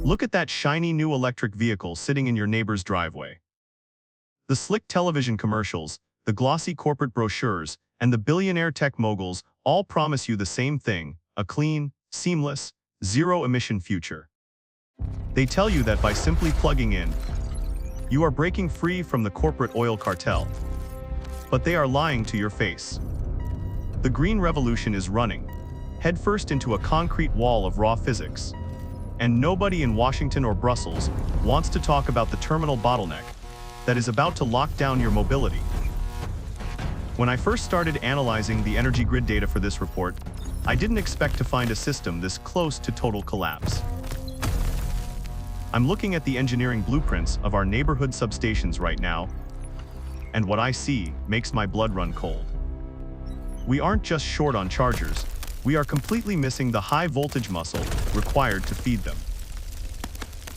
Look at that shiny new electric vehicle sitting in your neighbor's driveway. The slick television commercials, the glossy corporate brochures, and the billionaire tech moguls all promise you the same thing: a clean, seamless, zero-emission future. They tell you that by simply plugging in, you are breaking free from the corporate oil cartel. But they are lying to your face. The green revolution is running headfirst into a concrete wall of raw physics. And nobody in Washington or Brussels wants to talk about the terminal bottleneck that is about to lock down your mobility. When I first started analyzing the energy grid data for this report, I didn't expect to find a system this close to total collapse. I'm looking at the engineering blueprints of our neighborhood substations right now, and what I see makes my blood run cold. We aren't just short on chargers, we are completely missing the high voltage muscle required to feed them.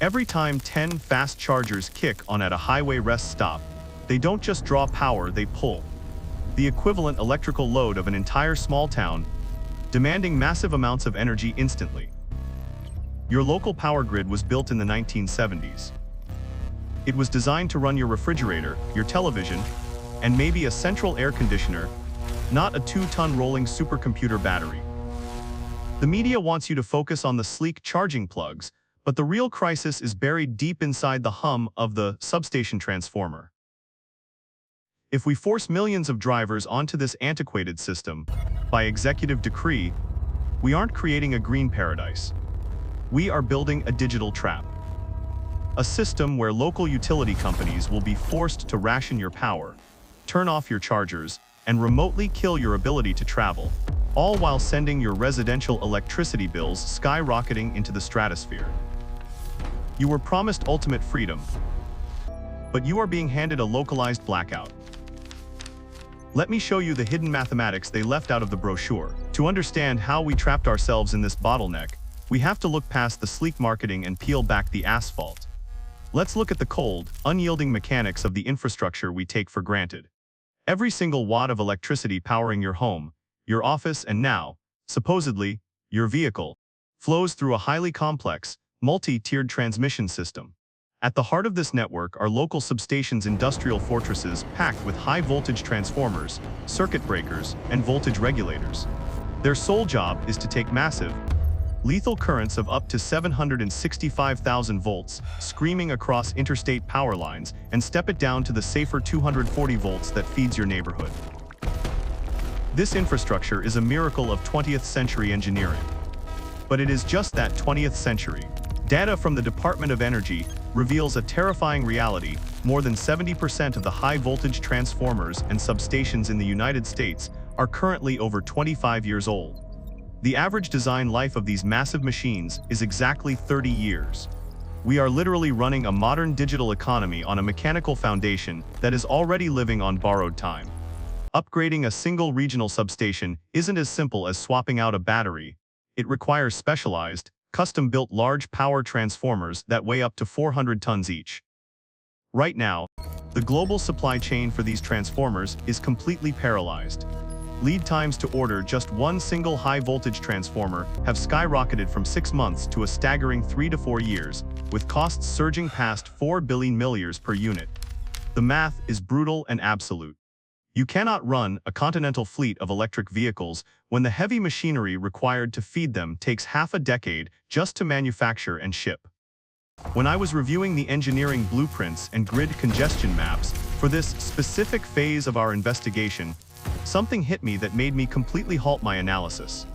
Every time 10 fast chargers kick on at a highway rest stop, they don't just draw power, they pull the equivalent electrical load of an entire small town, demanding massive amounts of energy instantly. Your local power grid was built in the 1970s. It was designed to run your refrigerator, your television, and maybe a central air conditioner, not a 2-ton rolling supercomputer battery. The media wants you to focus on the sleek charging plugs, but the real crisis is buried deep inside the hum of the substation transformer. If we force millions of drivers onto this antiquated system by executive decree, we aren't creating a green paradise. We are building a digital trap. A system where local utility companies will be forced to ration your power, turn off your chargers, and remotely kill your ability to travel, all while sending your residential electricity bills skyrocketing into the stratosphere. You were promised ultimate freedom, but you are being handed a localized blackout. Let me show you the hidden mathematics they left out of the brochure. To understand how we trapped ourselves in this bottleneck, we have to look past the sleek marketing and peel back the asphalt. Let's look at the cold, unyielding mechanics of the infrastructure we take for granted. Every single watt of electricity powering your home, your office, and now, supposedly, your vehicle, flows through a highly complex, multi-tiered transmission system. At the heart of this network are local substations, industrial fortresses packed with high-voltage transformers, circuit breakers, and voltage regulators. Their sole job is to take massive, lethal currents of up to 765,000 volts, screaming across interstate power lines, and step it down to the safer 240 volts that feeds your neighborhood. This infrastructure is a miracle of 20th century engineering. But it is just that, 20th century. Data from the Department of Energy reveals a terrifying reality: more than 70% of the high-voltage transformers and substations in the United States are currently over 25 years old. The average design life of these massive machines is exactly 30 years. We are literally running a modern digital economy on a mechanical foundation that is already living on borrowed time. Upgrading a single regional substation isn't as simple as swapping out a battery. It requires specialized, custom-built large power transformers that weigh up to 400 tons each. Right now, the global supply chain for these transformers is completely paralyzed. Lead times to order just one single high-voltage transformer have skyrocketed from 6 months to a staggering 3 to 4 years, with costs surging past $4 billion per unit. The math is brutal and absolute. You cannot run a continental fleet of electric vehicles when the heavy machinery required to feed them takes half a decade just to manufacture and ship. When I was reviewing the engineering blueprints and grid congestion maps for this specific phase of our investigation, something hit me that made me completely halt my analysis.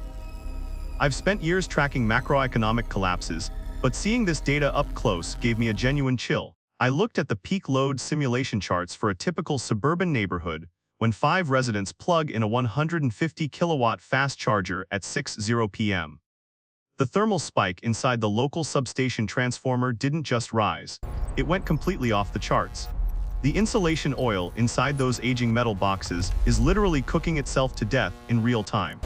I've spent years tracking macroeconomic collapses, but seeing this data up close gave me a genuine chill. I looked at the peak load simulation charts for a typical suburban neighborhood when 5 residents plug in a 150 kilowatt fast charger at 6:00 p.m. The thermal spike inside the local substation transformer didn't just rise, it went completely off the charts. The insulation oil inside those aging metal boxes is literally cooking itself to death in real time.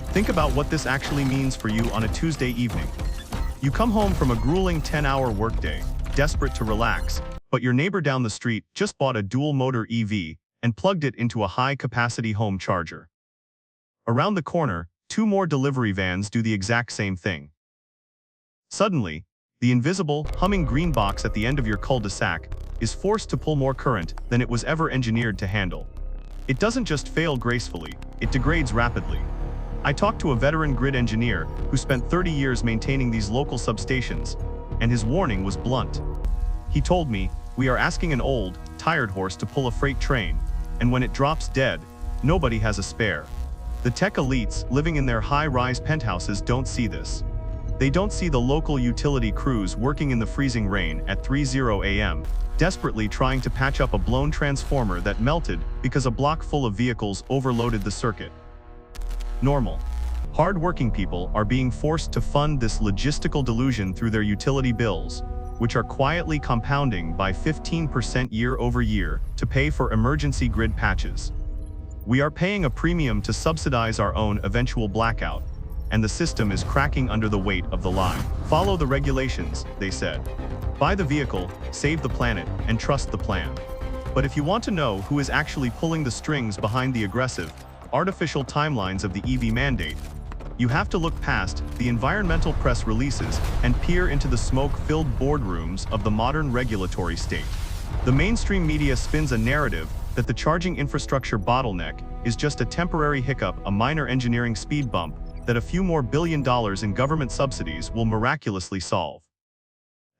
Think about what this actually means for you on a Tuesday evening. You come home from a grueling 10-hour workday, desperate to relax, but your neighbor down the street just bought a dual-motor EV and plugged it into a high-capacity home charger. Around the corner, 2 more delivery vans do the exact same thing. Suddenly, The invisible, humming green box at the end of your cul-de-sac is forced to pull more current than it was ever engineered to handle. It doesn't just fail gracefully, it degrades rapidly. I talked to a veteran grid engineer who spent 30 years maintaining these local substations, and his warning was blunt. He told me, "We are asking an old, tired horse to pull a freight train, and when it drops dead, nobody has a spare." The tech elites living in their high-rise penthouses don't see this. They don't see the local utility crews working in the freezing rain at 3:00 a.m., desperately trying to patch up a blown transformer that melted because a block full of vehicles overloaded the circuit. Normal. Hard-working people are being forced to fund this logistical delusion through their utility bills, which are quietly compounding by 15% year over year to pay for emergency grid patches. We are paying a premium to subsidize our own eventual blackout, and the system is cracking under the weight of the lie. Follow the regulations, they said. Buy the vehicle, save the planet, and trust the plan. But if you want to know who is actually pulling the strings behind the aggressive, artificial timelines of the EV mandate, you have to look past the environmental press releases and peer into the smoke-filled boardrooms of the modern regulatory state. The mainstream media spins a narrative that the charging infrastructure bottleneck is just a temporary hiccup, a minor engineering speed bump that a few more $1 billion in government subsidies will miraculously solve.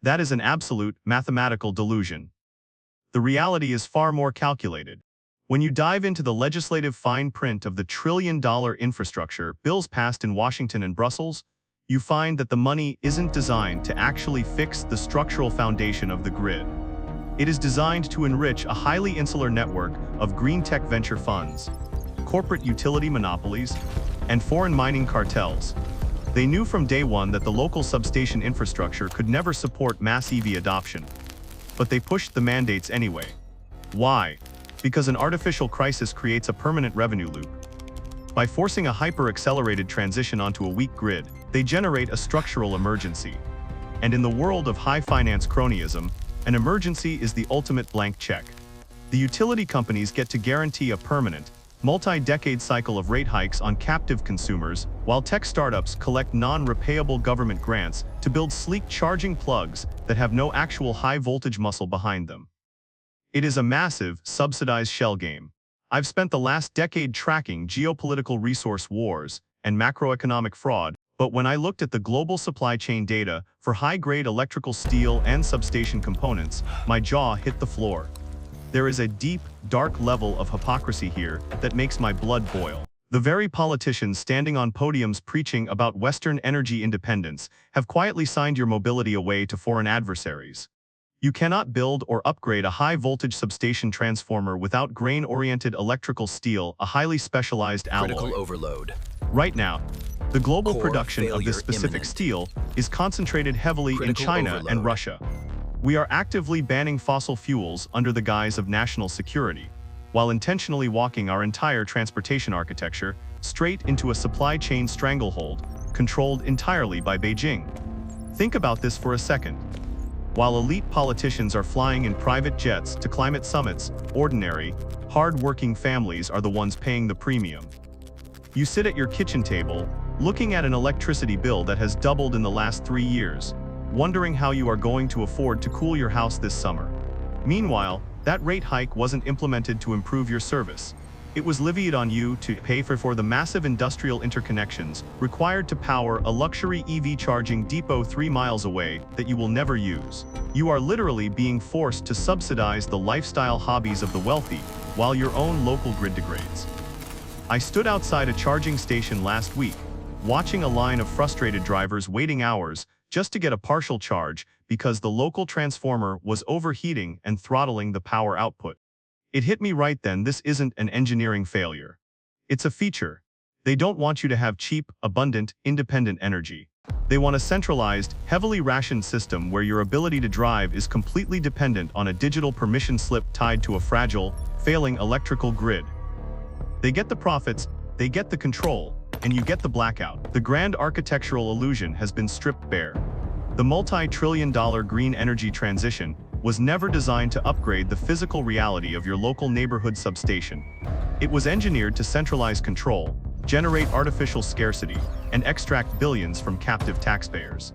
That is an absolute mathematical delusion. The reality is far more calculated. When you dive into the legislative fine print of the trillion-dollar infrastructure bills passed in Washington and Brussels, you find that the money isn't designed to actually fix the structural foundation of the grid. It is designed to enrich a highly insular network of green tech venture funds, corporate utility monopolies, and foreign mining cartels. They knew from day one that the local substation infrastructure could never support mass EV adoption. But they pushed the mandates anyway. Why? Because an artificial crisis creates a permanent revenue loop. By forcing a hyper-accelerated transition onto a weak grid, they generate a structural emergency. And in the world of high-finance cronyism, an emergency is the ultimate blank check. The utility companies get to guarantee a permanent, multi-decade cycle of rate hikes on captive consumers, while tech startups collect non-repayable government grants to build sleek charging plugs that have no actual high-voltage muscle behind them. It is a massive, subsidized shell game. I've spent the last decade tracking geopolitical resource wars and macroeconomic fraud, but when I looked at the global supply chain data for high-grade electrical steel and substation components, my jaw hit the floor. There is a deep, dark level of hypocrisy here that makes my blood boil. The very politicians standing on podiums preaching about Western energy independence have quietly signed your mobility away to foreign adversaries. You cannot build or upgrade a high-voltage substation transformer without grain-oriented electrical steel, a highly specialized alloy. Critical overload. Right now, the global Core production of this specific imminent. steel is concentrated heavily in Critical China overload. and Russia. We are actively banning fossil fuels under the guise of national security, while intentionally walking our entire transportation architecture straight into a supply chain stranglehold, controlled entirely by Beijing. Think about this for a second. While elite politicians are flying in private jets to climate summits, ordinary, hard-working families are the ones paying the premium. You sit at your kitchen table, looking at an electricity bill that has doubled in the last 3 years, wondering how you are going to afford to cool your house this summer. Meanwhile, that rate hike wasn't implemented to improve your service. It was levied on you to pay for the massive industrial interconnections required to power a luxury EV charging depot 3 miles away that you will never use. You are literally being forced to subsidize the lifestyle hobbies of the wealthy while your own local grid degrades. I stood outside a charging station last week, watching a line of frustrated drivers waiting hours just to get a partial charge because the local transformer was overheating and throttling the power output. It hit me right then, this isn't an engineering failure. It's a feature. They don't want you to have cheap, abundant, independent energy. They want a centralized, heavily rationed system where your ability to drive is completely dependent on a digital permission slip tied to a fragile, failing electrical grid. They get the profits, they get the control, and you get the blackout. The grand architectural illusion has been stripped bare. The multi-trillion-dollar green energy transition was never designed to upgrade the physical reality of your local neighborhood substation. It was engineered to centralize control, generate artificial scarcity, and extract billions from captive taxpayers.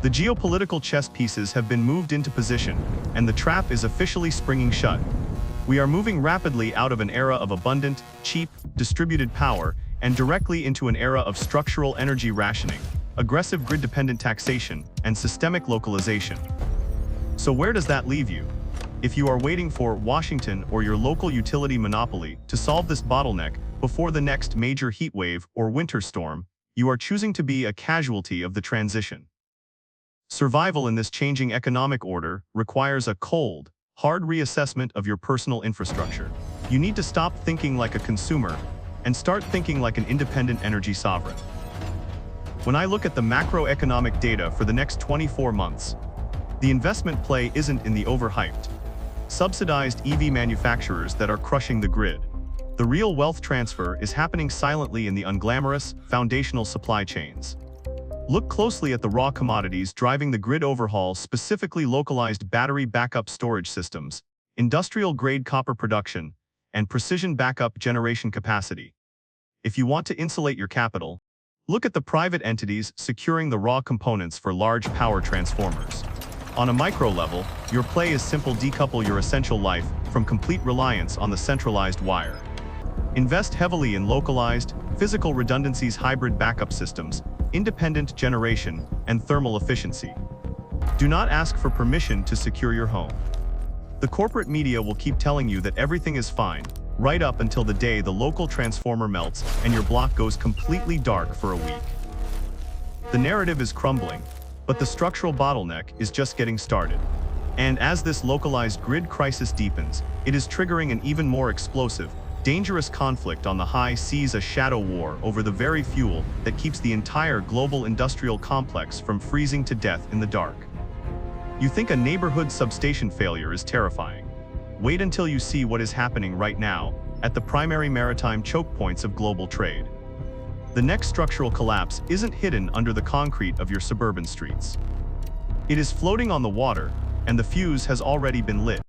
The geopolitical chess pieces have been moved into position, and the trap is officially springing shut. We are moving rapidly out of an era of abundant, cheap, distributed power and directly into an era of structural energy rationing, aggressive grid-dependent taxation, and systemic localization. So where does that leave you? If you are waiting for Washington or your local utility monopoly to solve this bottleneck before the next major heat wave or winter storm, you are choosing to be a casualty of the transition. Survival in this changing economic order requires a cold, hard reassessment of your personal infrastructure. You need to stop thinking like a consumer and start thinking like an independent energy sovereign. When I look at the macroeconomic data for the next 24 months, the investment play isn't in the overhyped, subsidized EV manufacturers that are crushing the grid. The real wealth transfer is happening silently in the unglamorous, foundational supply chains. Look closely at the raw commodities driving the grid overhaul, specifically localized battery backup storage systems, industrial-grade copper production, and precision backup generation capacity. If you want to insulate your capital, look at the private entities securing the raw components for large power transformers. On a micro level, your play is simple: decouple your essential life from complete reliance on the centralized wire. Invest heavily in localized, physical redundancies, hybrid backup systems, independent generation, and thermal efficiency. Do not ask for permission to secure your home. The corporate media will keep telling you that everything is fine, right up until the day the local transformer melts and your block goes completely dark for a week. The narrative is crumbling, but the structural bottleneck is just getting started. And as this localized grid crisis deepens, it is triggering an even more explosive, dangerous conflict on the high seas, a shadow war over the very fuel that keeps the entire global industrial complex from freezing to death in the dark. You think a neighborhood substation failure is terrifying? Wait until you see what is happening right now at the primary maritime choke points of global trade. The next structural collapse isn't hidden under the concrete of your suburban streets. It is floating on the water, and the fuse has already been lit.